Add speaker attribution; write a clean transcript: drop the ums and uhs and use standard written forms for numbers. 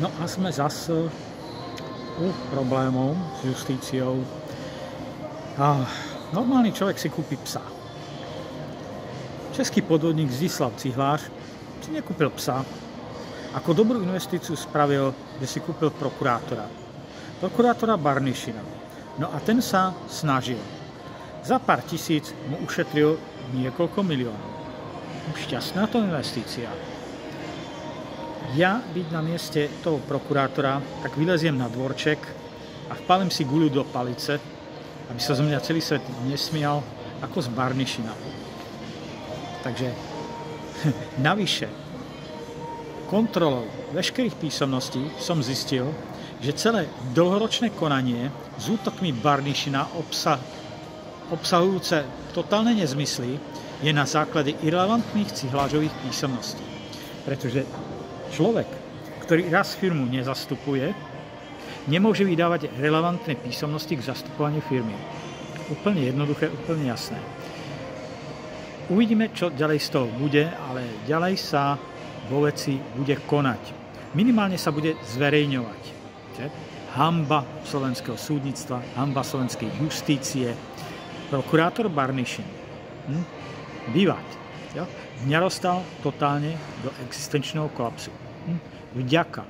Speaker 1: No a sme zase u problémov s justíciou. Normálny človek si kúpi psa. Český podvodník Zdislav Cihlář si nekúpil psa. Ako dobrú investíciu spravil, že si kúpil prokurátora Barnišina. No a ten sa snažil. Za pár tisíc mu ušetril niekoľko miliónov. Šťastná to investícia. Ja byť na mieste toho prokurátora, tak vyleziem na dvorček a vpalím si guľu do palice, aby sa zo mňa celý svet nesmial ako z Barnišina. Takže navyše kontrolou veškerých písomností som zistil, že celé dlhoročné konanie s útokmi Barnišina obsahujúce totálne nezmysly je na základe irelevantných Cihlářových písomností. Pretože človek, ktorý raz firmu nezastupuje, nemôže vydávať relevantné písomnosti k zastupovaniu firmy. Úplne jednoduché, úplne jasné. Uvidíme, čo ďalej z toho bude, ale ďalej sa vo veci bude konať. Minimálne sa bude zverejňovať. Hanba slovenského súdnictva, hanba slovenskej justície, prokurátor Barnišin. Bývať. Mňa dostal totálne do existenčného kolapsu. Vďaka